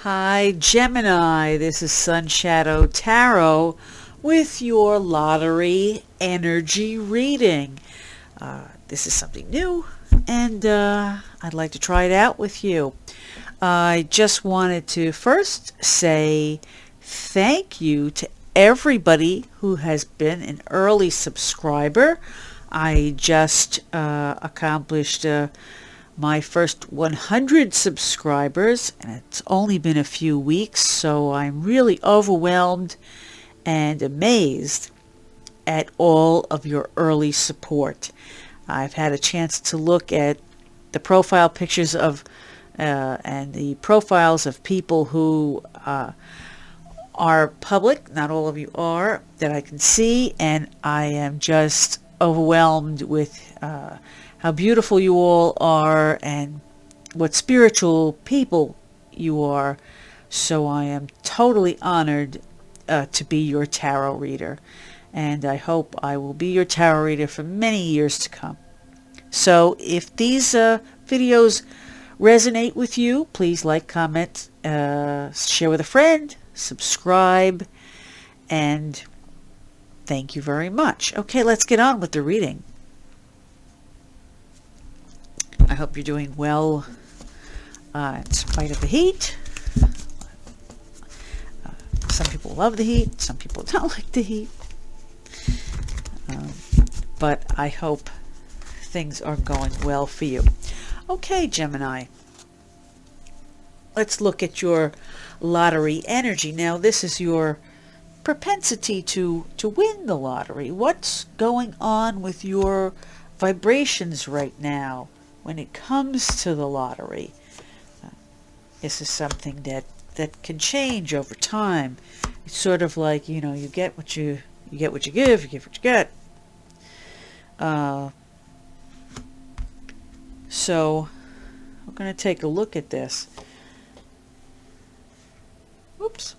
Hi Gemini, this is Sunshadow Tarot with your lottery energy reading. This is something new and I'd like to try it out with you. I just wanted to first say thank you to everybody who has been an early subscriber. I just accomplished my first 100 subscribers, and it's only been a few weeks, so I'm really overwhelmed and amazed at all of your early support. I've had a chance to look at the profile pictures of and the profiles of people who are public, not all of you are, that I can see, and I am just overwhelmed with how beautiful you all are and what spiritual people you are. So I am totally honored to be your tarot reader, and I hope I will be your tarot reader for many years to come. So if these videos resonate with you, please like, comment, share with a friend, subscribe, and thank you very much. Okay, let's get on with the reading. I hope you're doing well in spite of the heat. Some people love the heat, some people don't like the heat. But I hope things are going well for you. Okay, Gemini. Let's look at your lottery energy. Now, this is your propensity to win the lottery. What's going on with your vibrations right now when it comes to the lottery? This is something that can change over time. It's sort of like, you get what you give, you give what you get. So we're going to take a look at this. Oops.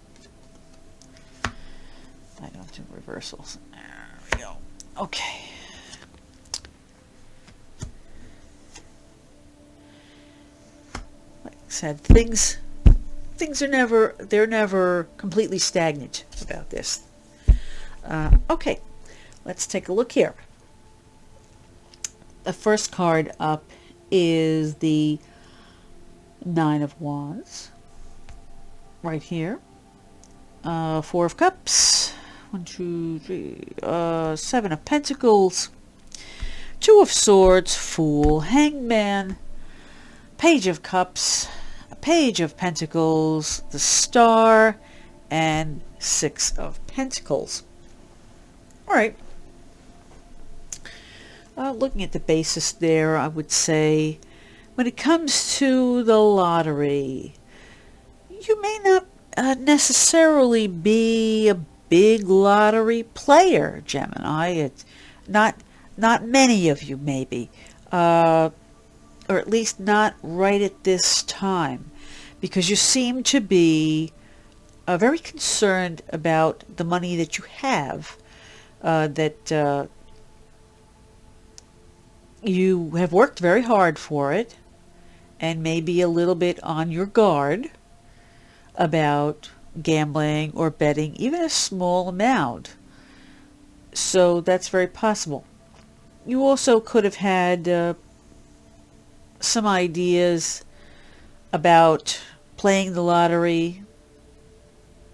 I don't do reversals. There we go. Okay. Like I said, things are never completely stagnant about this. Okay, let's take a look here. The first card up is the Nine of Wands, right here. Four of Cups, 1, 2, 3, 7 of Pentacles, Two of Swords, Fool, Hangman, Page of Cups, a Page of Pentacles, the Star, and Six of Pentacles. All right. Looking at the basis there, I would say when it comes to the lottery, you may not necessarily be a big lottery player, Gemini. It's not many of you, maybe, or at least not right at this time, because you seem to be very concerned about the money that you have, that you have worked very hard for it, and maybe a little bit on your guard about gambling or betting, even a small amount. So that's very possible. You also could have had some ideas about playing the lottery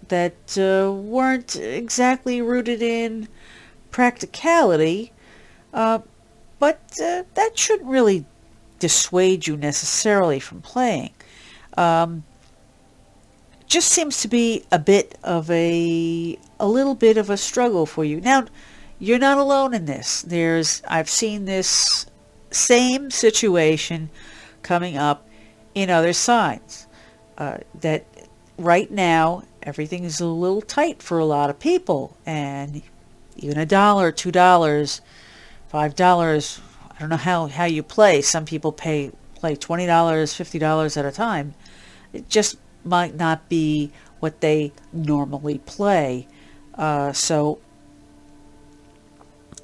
that weren't exactly rooted in practicality, but that shouldn't really dissuade you necessarily from playing. Just seems to be a little bit of a struggle for you. Now, you're not alone in this. I've seen this same situation coming up in other signs. That right now everything is a little tight for a lot of people, and even $1, $2, $5. I don't know how you play. Some people play $20, $50 at a time. It just might not be what they normally play. So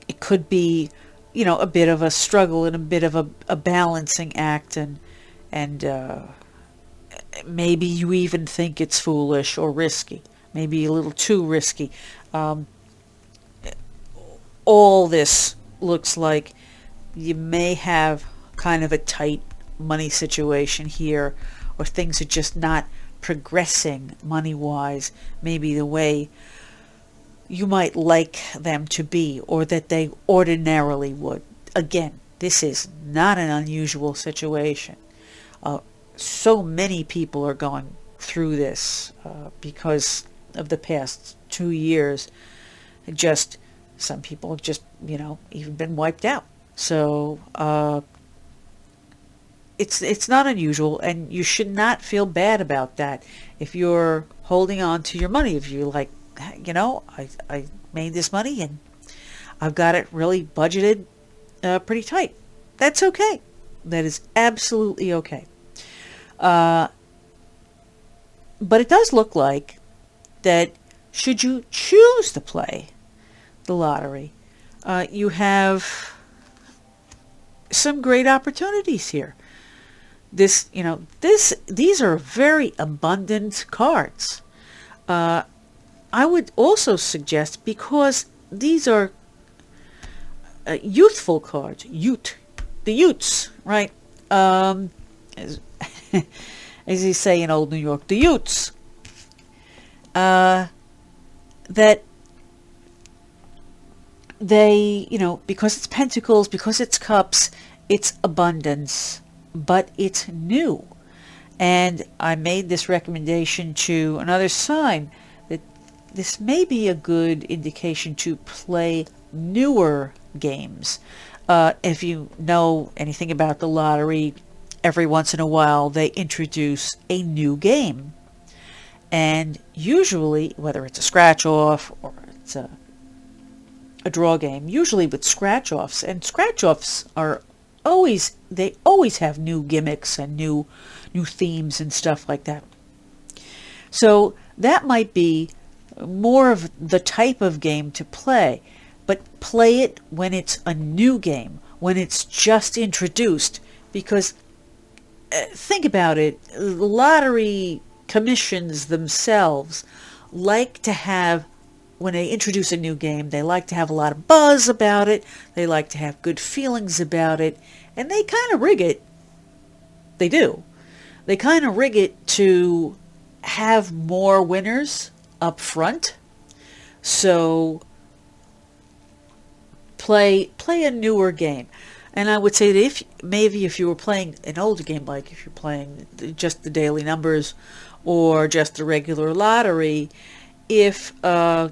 it could be, a bit of a struggle and a bit of a balancing act, and maybe you even think it's foolish or risky, maybe a little too risky. All this looks like you may have kind of a tight money situation here, or things are just not progressing money-wise, maybe the way you might like them to be, or that they ordinarily would. Again, this is not an unusual situation. So many people are going through this because of the past 2 years. Just some people have just, even been wiped out. So it's not unusual, and you should not feel bad about that. If you're holding on to your money, if you're like, I made this money and I've got it really budgeted pretty tight, that's okay. That is absolutely okay. But it does look like that should you choose to play the lottery, you have some great opportunities here. These are very abundant cards. I would also suggest, because these are youthful cards, the Utes, right? As they say in old New York, the Utes. That they, because it's pentacles, because it's cups, it's abundance, but it's new. And I made this recommendation to another sign that this may be a good indication to play newer games. If you know anything about the lottery, every once in a while they introduce a new game. And usually, whether it's a scratch-off or it's a draw game, usually with scratch-offs, and scratch-offs they always have new gimmicks and new themes and stuff like that. So that might be more of the type of game to play, but play it when it's a new game, when it's just introduced, because think about it, the lottery commissions themselves like to have, when they introduce a new game, they like to have a lot of buzz about it, they like to have good feelings about it, and they kind of rig it. They do. They kind of rig it to have more winners up front. So play a newer game. And I would say that if you were playing an older game, like if you're playing just the daily numbers or just the regular lottery, play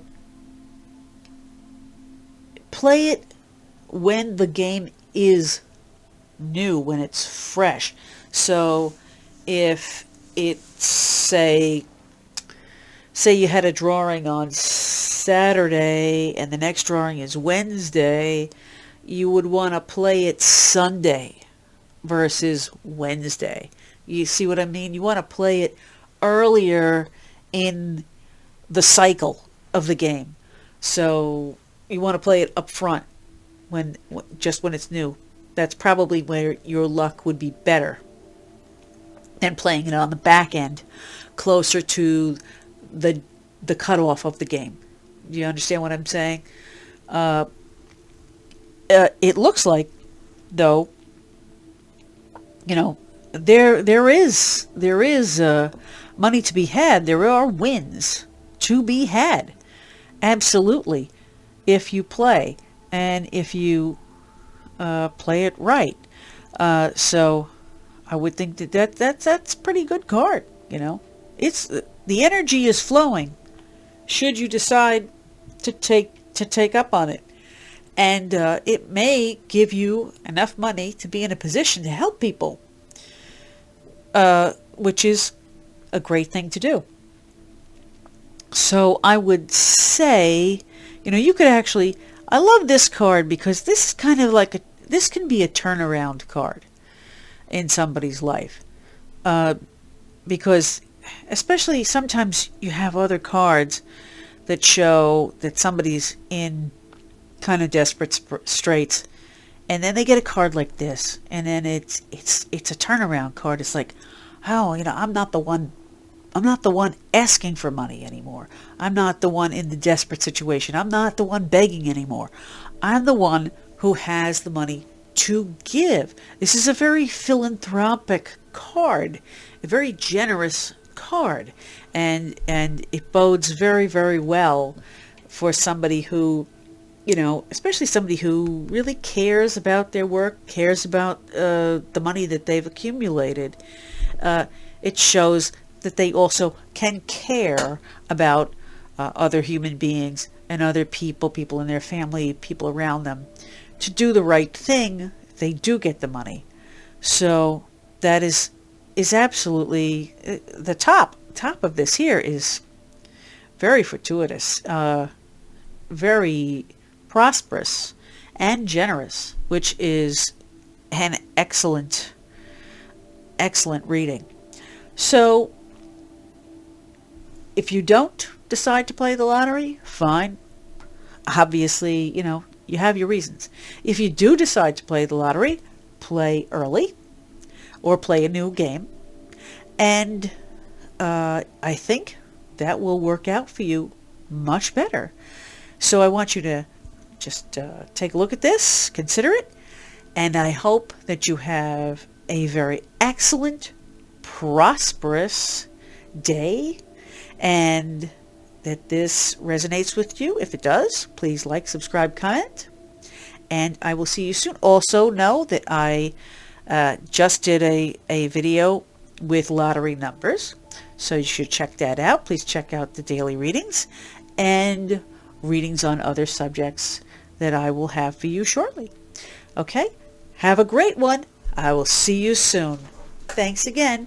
it when the game is new, when it's fresh. So if it's, say you had a drawing on Saturday and the next drawing is Wednesday, you would want to play it Sunday versus Wednesday. You see what I mean? You want to play it earlier in the cycle of the game. So you want to play it up front just when it's new. That's probably where your luck would be better than playing it on the back end, closer to the cutoff of the game. Do you understand what I'm saying? It looks like, though, there is money to be had. There are wins to be had, absolutely, if you play and if you play it right. So I would think that's pretty good card. It's the energy is flowing. Should you decide to take up on it, and it may give you enough money to be in a position to help people, which is a great thing to do. So I would say, you could actually, I love this card because this is kind of like this can be a turnaround card in somebody's life. Because especially sometimes you have other cards that show that somebody's in kind of desperate straits, and then they get a card like this, and then it's a turnaround card. It's like, oh, I'm not the one. I'm not the one asking for money anymore. I'm not the one in the desperate situation. I'm not the one begging anymore. I'm the one who has the money to give. This is a very philanthropic card, a very generous card, and it bodes very, very well for somebody who, especially somebody who really cares about their work, cares about the money that they've accumulated. It shows that they also can care about other human beings and other people in their family, people around them, to do the right thing if they do get the money. So that is absolutely the top of this here is very fortuitous, very prosperous and generous, which is an excellent reading. So if you don't decide to play the lottery, fine. Obviously, you have your reasons. If you do decide to play the lottery, play early or play a new game. And I think that will work out for you much better. So I want you to just take a look at this, consider it, and I hope that you have a very excellent, prosperous day, and that this resonates with you. If it does, please like, subscribe, comment, and I will see you soon. Also know that I just did a video with lottery numbers, so you should check that out. Please check out the daily readings and readings on other subjects that I will have for you shortly. Okay? Have a great one. I will see you soon. Thanks again.